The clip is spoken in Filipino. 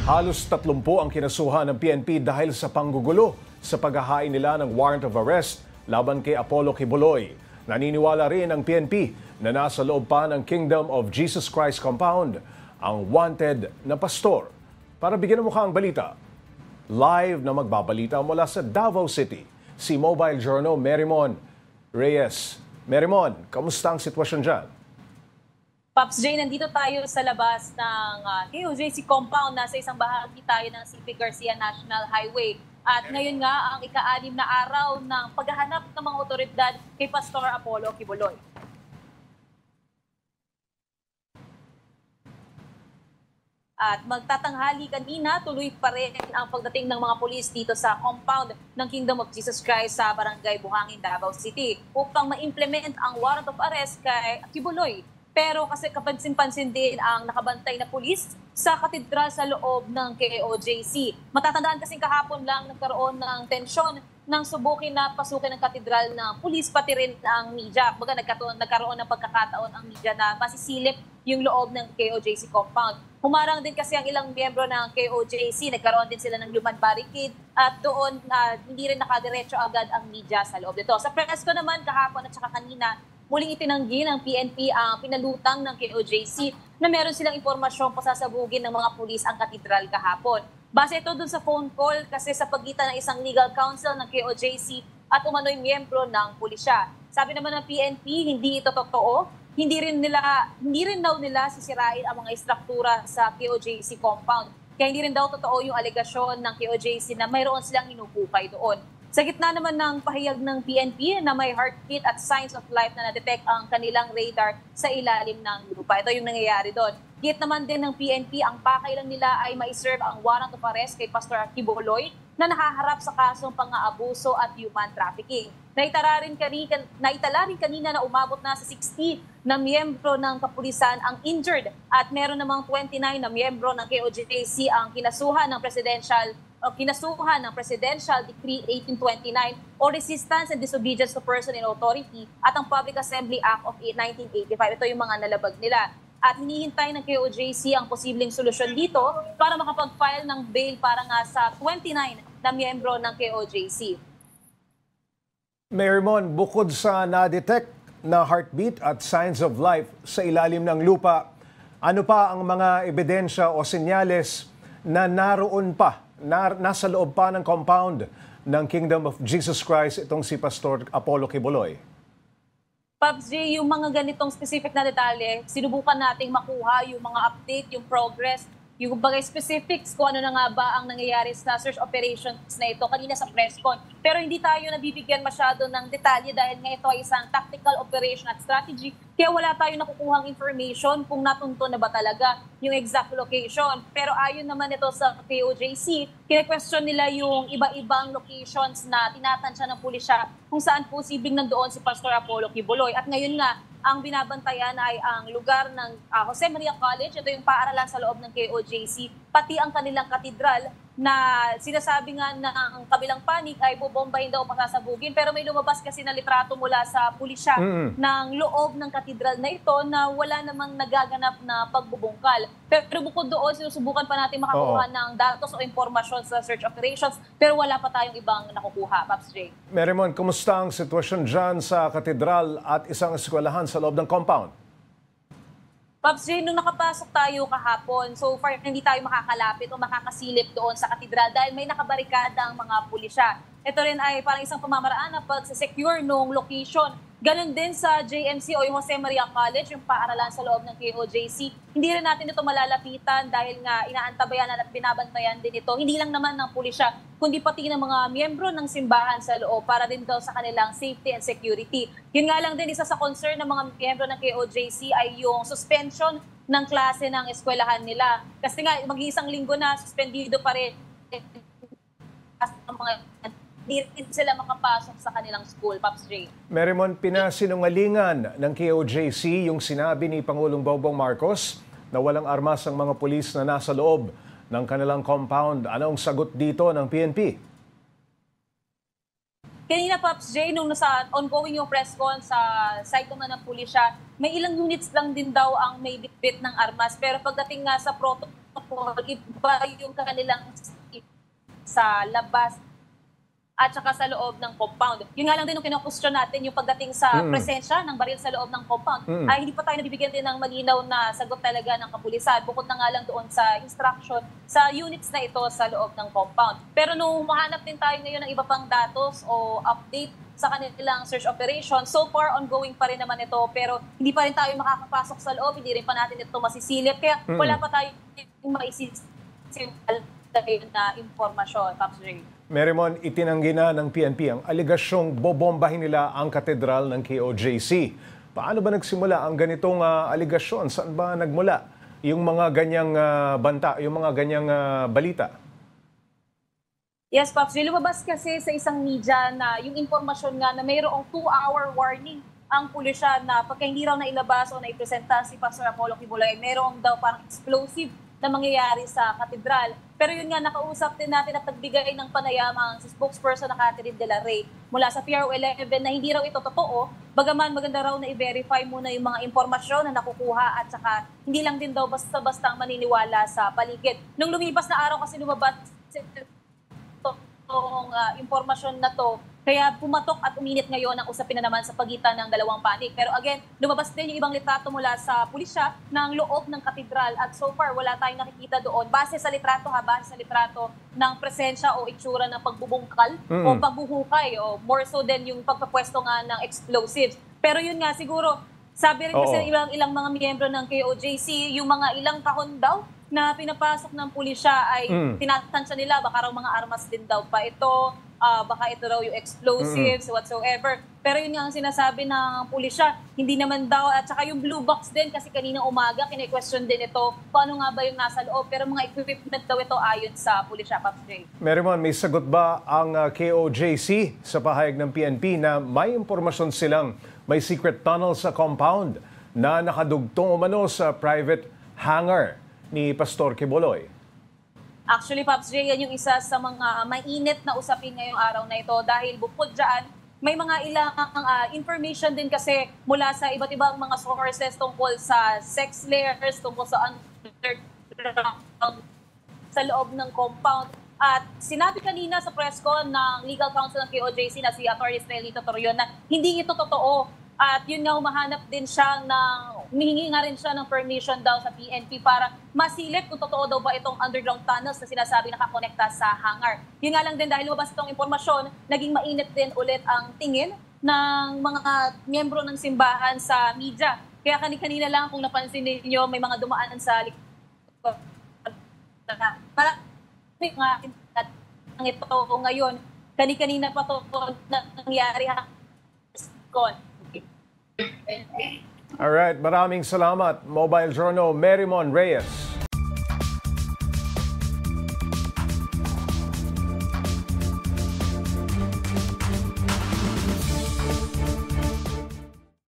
Halos 30 ang kinasuhan ng PNP dahil sa panggugulo sa paghahain nila ng warrant of arrest laban kay Apollo Quiboloy. Naniniwala rin ang PNP na nasa loob pa ng Kingdom of Jesus Christ compound ang wanted na pastor. Para bigyan ng mukha ang balita, live na magbabalita mula sa Davao City, si Mobile Journal Merrimon Reyes. Merrimon, kamusta ang sitwasyon dyan? Pops J, nandito tayo sa labas ng KOJC compound. Nasa isang bahagi tayo ng CP Garcia National Highway. At ngayon nga ang ika-6 na araw ng paghahanap ng mga otoridad kay Pastor Apollo Quiboloy. At magtatanghali kanina, tuloy pa rin ang pagdating ng mga pulis dito sa compound ng Kingdom of Jesus Christ sa Barangay Buhangin, Davao City upang ma-implement ang warrant of arrest kay Quiboloy. Pero kasi kapansin-pansin din ang nakabantay na pulis sa katedral sa loob ng KOJC. Matatandaan kasing kahapon lang nagkaroon ng tensyon nang subukin na pasukin ng katedral ng pulis pati rin ang media. Baga nagkaroon ng pagkakataon ang media na masisilip yung loob ng KOJC compound. Humarang din kasi ang ilang miyembro ng KOJC, nagkaroon din sila ng human barricade at doon hindi rin nakadiretso agad ang media sa loob nito. Sa press ko naman kahapon at saka kanina, muling itinanggi ng PNP ang pinalutang ng KOJC na meron silang impormasyong pasasabugin ng mga pulis ang katedral kahapon. Base ito dun sa phone call kasi sa pagitan ng isang legal counsel ng KOJC at umano'y miyembro ng pulisya. Sabi naman ng PNP, hindi ito totoo. Hindi rin daw nila sisirain ang mga istruktura sa KOJC compound. Kaya hindi rin daw totoo yung alegasyon ng KOJC na mayroon silang hinukukay doon. Sa gitna naman ng pahayag ng PNP na may heartbeat at signs of life na na-detect ang kanilang radar sa ilalim ng lupa. Ito yung nangyayari doon. Git naman din ng PNP, ang pakailan nila ay ma-serve ang warrant of arrest kay Pastor Quiboloy na nakaharap sa kasong pang-aabuso at human trafficking. Naitala rin kanina na umabot na sa 60 na miyembro ng kapulisan ang injured at meron namang 29 na miyembro ng KOJC ang kinasuhan ng Presidential Decree 1829 o Resistance and Disobedience to Person in Authority at ang Public Assembly Act of 1985. Ito yung mga nalabag nila. At hinihintay ng KOJC ang posibleng solusyon dito para makapag-file ng bail para nga sa 29 na miyembro ng KOJC. Merrimon, bukod sa na-detect na heartbeat at signs of life sa ilalim ng lupa, ano pa ang mga ebidensya o senyales na naroon pa, nasa loob pa ng compound ng Kingdom of Jesus Christ itong si Pastor Apollo Quiboloy? Pops J, yung mga ganitong specific na detalye, sinubukan nating makuha yung mga update, yung progress, yung bagay specifics kung ano na nga ba ang nangyayari sa search operations na ito kanina sa press con. Pero hindi tayo nabibigyan masyado ng detalye dahil nga ito ay isang tactical operation at strategy. Kaya wala tayong nakukuhang information kung natunto na ba talaga yung exact location. Pero ayon naman ito sa KOJC, kine-question nila yung iba-ibang locations na tinatansya ng pulisya kung saan posibleng nandoon si Pastor Apollo Quiboloy. At ngayon nga, ang binabantayan ay ang lugar ng Jose Maria College. Ito yung paaralan sa loob ng KOJC, pati ang kanilang katedral na sinasabi nga na ang kabilang panig ay bubombahin daw pasasabugin. Pero may lumabas kasi na litrato mula sa pulisya ng loob ng katedral na ito na wala namang nagaganap na pagbubungkal. Pero bukod doon, sinusubukan pa natin makakuha ng datos o impormasyon sa search operations pero wala pa tayong ibang nakukuha, Pops J. Merrimon, kumusta ang sitwasyon dyan sa katedral at isang eskwelahan sa loob ng compound? Pops J, nung nakapasok tayo kahapon, so far hindi tayo makakalapit o makakasilip doon sa katedral dahil may nakabarikada ang mga pulisya. Ito rin ay parang isang pamamaraan na pag-secure nung location. Ganon din sa JMC o yung Jose Maria College, yung paaralan sa loob ng KOJC. Hindi rin natin ito malalapitan dahil nga inaantabayan at binabantayan din ito. Hindi lang naman ng pulisya, kundi pati ng mga miyembro ng simbahan sa loob para din daw sa kanilang safety and security. Yun nga lang din, isa sa concern ng mga miyembro ng KOJC ay yung suspension ng klase ng eskwelahan nila. Kasi nga, mag-iisang linggo na, suspendido pa rin ang mga hindi rin sila makapasok sa kanilang school, Pops J. Merrimon, pinasinungalingan ng KOJC yung sinabi ni Pangulong Bongbong Marcos na walang armas ang mga pulis na nasa loob ng kanilang compound. Anong sagot dito ng PNP? Kanina, Pops J, nung nasa ongoing yung press con sa site naman ng pulisya, may ilang units lang din daw ang may bitbit ng armas. Pero pagdating nga sa iba yung kanilang sa labas at saka sa loob ng compound. Yun nga lang din yung kino-question natin, yung pagdating sa presensya ng baril sa loob ng compound, ay hindi pa tayo nabibigyan din ng malinaw na sagot talaga ng kapulisan. Bukod na nga lang doon sa instruction sa units na ito sa loob ng compound. Pero nung humahanap din tayo ngayon ng iba pang datos o update sa kanilang search operation, so far ongoing pa rin naman ito, pero hindi pa rin tayo makakapasok sa loob, hindi rin pa natin ito masisilip, kaya wala pa tayo maisisimple na informasyon, Pops Ray. Merrimon, itinanggi na ng PNP ang aligasyong bobombahin nila ang katedral ng KOJC. Paano ba nagsimula ang ganitong aligasyon? Saan ba nagmula yung mga ganyang banta, yung mga ganyang balita? Yes, Pops. Lumabas kasi sa isang media na yung impormasyon nga na mayroong 2-hour warning ang pulisya na pagka hindi raw nailabas o naipresenta si Pastor Apollo Kibuloy, mayroong daw parang explosive na mangyayari sa katedral. Pero yun nga, nakausap din natin at nagbigay ng panayamang si spokesperson na Catherine De La Rey mula sa PRO11 na hindi raw ito totoo. Bagaman maganda raw na i-verify muna yung mga impormasyon na nakukuha at saka hindi lang din daw basta-basta maniniwala sa paligid. Nung lumipas na araw kasi lumabas itong impormasyon na to, kaya pumatok at uminit ngayon ang usapin na naman sa pagitan ng dalawang panig. Pero again, lumabas din yung ibang litrato mula sa pulisya ng loob ng katedral at so far wala tayong nakikita doon. Base sa litrato base sa litrato ng presensya o itsura ng pagbubungkal o pagbuhukay o more so din yung pagpapwesto nga ng explosives. Pero yun nga siguro, sabi rin kasi ilang mga miyembro ng KOJC, yung mga ilang kahon daw na pinapasok ng pulisya ay tinatansya nila, baka raw mga armas din daw pa ito, baka ito raw yung explosives whatsoever. Pero yun nga ang sinasabi ng pulisya, hindi naman daw, at saka yung blue box din kasi kanina umaga, kine-question din ito kung ano nga ba yung nasa loob. Pero mga equipment daw ito ayon sa pulisya, Pops Ray. Merrimon, may sagot ba ang KOJC sa pahayag ng PNP na may impormasyon silang may secret tunnel sa compound na nakadugtong umano sa private hangar ni Pastor Kibuloy? Actually, Pops Ray, yan yung isa sa mga mainit na usapin ngayong araw na ito dahil bukod dyan, may mga ilang information din kasi mula sa iba't ibang mga sources tungkol sa sex layers, tungkol sa underground, sa loob ng compound. At sinabi kanina sa press con ng legal counsel ng KOJC na si Atty. Estrelito Torreon na hindi ito totoo. At yun nga, humahanap din siya humihingi nga rin siya ng permission daw sa PNP para masilip kung totoo daw ba itong underground tunnels na sinasabi nakakonekta sa hangar. Yun nga lang din dahil lumabas itong impormasyon, naging mainit din ulit ang tingin ng mga miyembro ng simbahan sa media. Kaya kanina lang kung napansin niyo may mga dumaan sa likod. Para ito ngayon, kanina pa ito nangyari con. Alright, maraming salamat, Mobile Journal Merrimon Reyes.